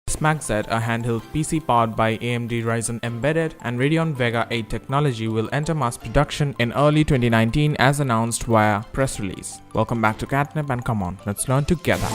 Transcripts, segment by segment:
Smach Z, a handheld PC powered by AMD Ryzen embedded and Radeon Vega 8 technology, will enter mass production in early 2019 as announced via press release. Welcome back to QatNip, and come on, let's learn together.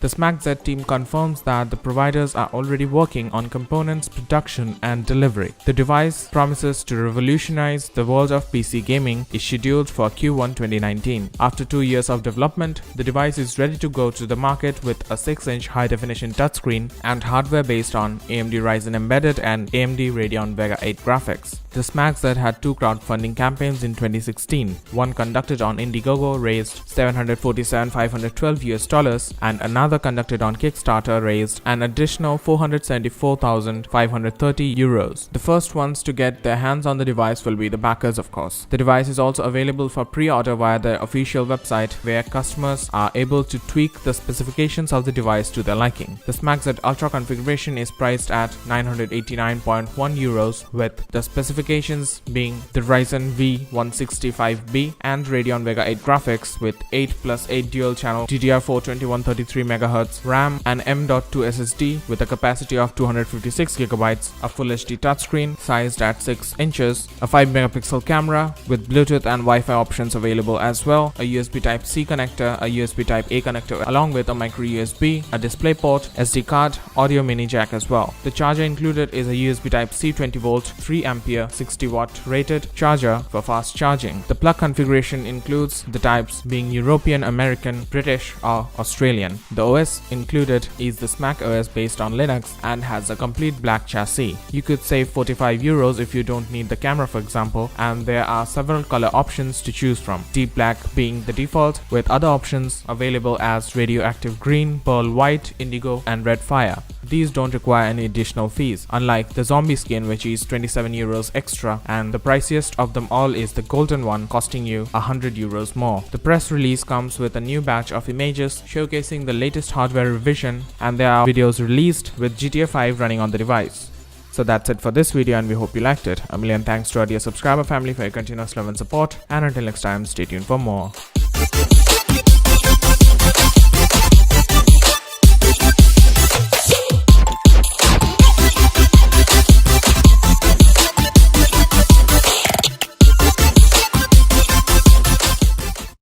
The Smach Z team confirms that the providers are already working on components production and delivery. The device promises to revolutionize the world of PC gaming, is scheduled for Q1 2019. After 2 years of development, the device is ready to go to the market with a 6-inch high-definition touchscreen and hardware based on AMD Ryzen embedded and AMD Radeon Vega 8 graphics. The Smach Z had 2 crowdfunding campaigns in 2016. One conducted on Indiegogo raised $747,512 and another conducted on Kickstarter raised an additional €474,530. The first ones to get their hands on the device will be the backers, of course. The device is also available for pre-order via their official website, where customers are able to tweak the specifications of the device to their liking. The Smach Z Ultra configuration is priced at €989.1, with the specifications being the Ryzen V165B and Radeon Vega 8 graphics with 8+8 dual-channel DDR4 2133MHz RAM, an M.2 SSD with a capacity of 256GB, a Full HD touchscreen sized at 6 inches, a 5-megapixel camera with Bluetooth and Wi-Fi options available as well, a USB Type-C connector, a USB Type-A connector along with a micro USB, a DisplayPort, SD card, audio mini jack as well. The charger included is a USB Type-C 20V 3A 60W rated charger for fast charging. The plug configuration includes the types being European, American, British or Australian. The OS included is the Smach OS based on Linux and has a complete black chassis. You could save €45 if you don't need the camera, for example, and there are several color options to choose from, deep black being the default, with other options available as radioactive green, pearl white, indigo and red fire. These don't require any additional fees, unlike the zombie skin, which is €27 extra, and the priciest of them all is the golden one, costing you €100 more. The press release comes with a new batch of images showcasing the latest hardware revision, and there are videos released with GTA 5 running on the device. So that's it for this video, and we hope you liked it. A million thanks to our dear subscriber family for your continuous love and support, and until next time, stay tuned for more.